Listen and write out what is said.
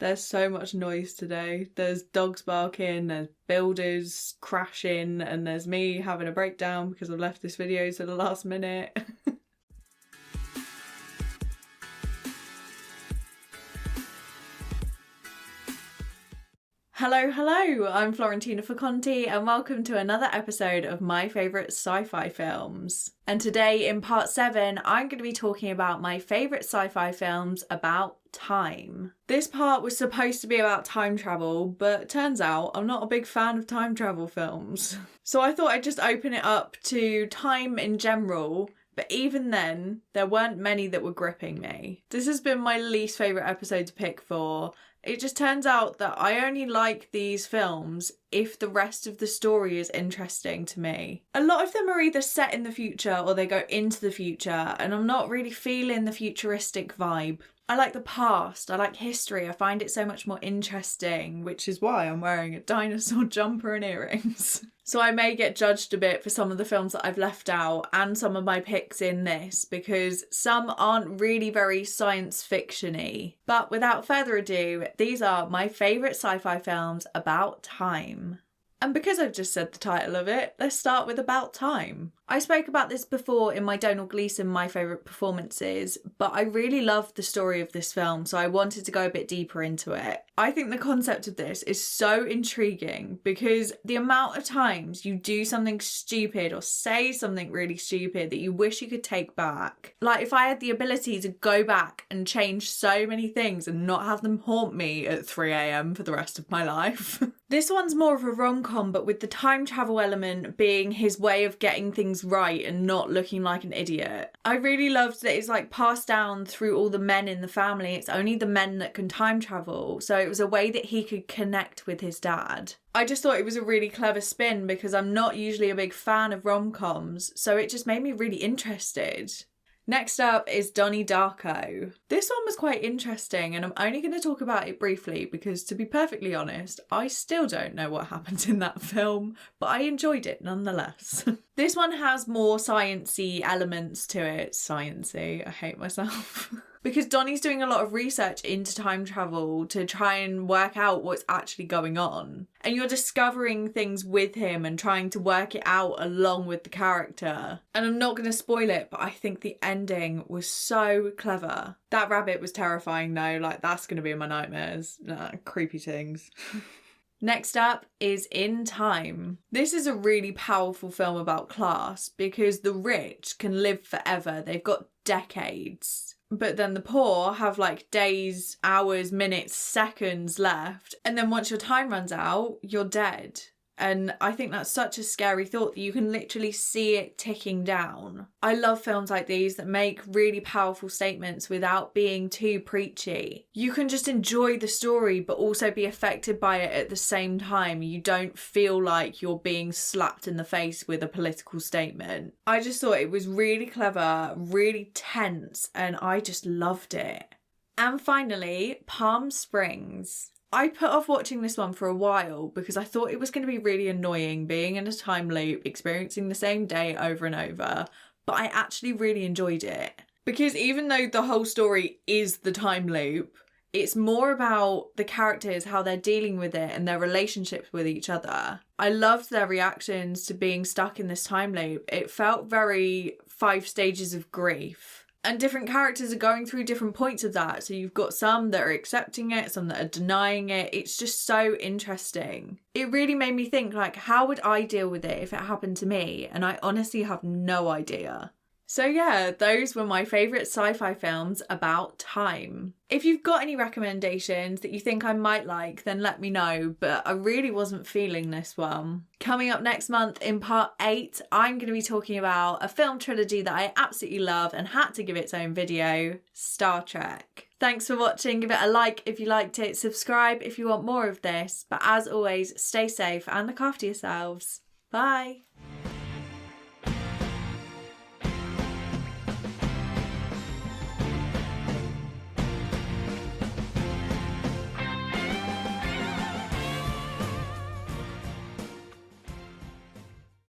There's so much noise today. There's dogs barking, there's builders crashing, and there's me having a breakdown because I've left this video to the last minute. Hello, I'm Florentina Faconti and welcome to another episode of my favourite sci-fi films. And today in part 7, I'm going to be talking about my favourite sci-fi films about time. This part was supposed to be about time travel, but turns out I'm not a big fan of time travel films. So I thought I'd just open it up to time in general. But even then, there weren't many that were gripping me. This has been my least favourite episode to pick for. It just turns out that I only like these films if the rest of the story is interesting to me. A lot of them are either set in the future or they go into the future, and I'm not really feeling the futuristic vibe. I like the past, I like history, I find it so much more interesting, which is why I'm wearing a dinosaur jumper and earrings. So I may get judged a bit for some of the films that I've left out and some of my picks in this, because some aren't really very science fiction-y. But without further ado, these are my favourite sci-fi films about time. And because I've just said the title of it, let's start with About Time. I spoke about this before in my Donald Gleason My Favourite Performances, but I really loved the story of this film, so I wanted to go a bit deeper into it. I think the concept of this is so intriguing because the amount of times you do something stupid or say something really stupid that you wish you could take back. Like if I had the ability to go back and change so many things and not have them haunt me at 3 a.m. for the rest of my life. This one's more of a rom-com, but with the time travel element being his way of getting things right and not looking like an idiot. I really loved that it's like passed down through all the men in the family. It's only the men that can time travel, so it was a way that he could connect with his dad. I just thought it was a really clever spin because I'm not usually a big fan of rom-coms, so it just made me really interested. Next up is Donnie Darko. This one was quite interesting and I'm only going to talk about it briefly because, to be perfectly honest, I still don't know what happens in that film, but I enjoyed it nonetheless. This one has more sciencey elements to it. Sciencey, I hate myself. Because Donnie's doing a lot of research into time travel to try and work out what's actually going on. And you're discovering things with him and trying to work it out along with the character. And I'm not going to spoil it, but I think the ending was so clever. That rabbit was terrifying though, like that's going to be in my nightmares. Creepy things. Next up is In Time. This is a really powerful film about class because the rich can live forever. They've got decades. But then the poor have like days, hours, minutes, seconds left. And then once your time runs out, you're dead. And I think that's such a scary thought that you can literally see it ticking down. I love films like these that make really powerful statements without being too preachy. You can just enjoy the story but also be affected by it at the same time. You don't feel like you're being slapped in the face with a political statement. I just thought it was really clever, really tense, and I just loved it. And finally, Palm Springs. I put off watching this one for a while because I thought it was going to be really annoying being in a time loop, experiencing the same day over and over, but I actually really enjoyed it. Because even though the whole story is the time loop, it's more about the characters, how they're dealing with it and their relationships with each other. I loved their reactions to being stuck in this time loop. It felt very 5 stages of grief. And different characters are going through different points of that. So you've got some that are accepting it, some that are denying it. It's just so interesting. It really made me think, like, how would I deal with it if it happened to me? And I honestly have no idea. So yeah, those were my favourite sci-fi films about time. If you've got any recommendations that you think I might like, then let me know, but I really wasn't feeling this one. Coming up next month in part 8, I'm going to be talking about a film trilogy that I absolutely love and had to give its own video, Star Trek. Thanks for watching, give it a like if you liked it, subscribe if you want more of this, but as always, stay safe and look after yourselves. Bye!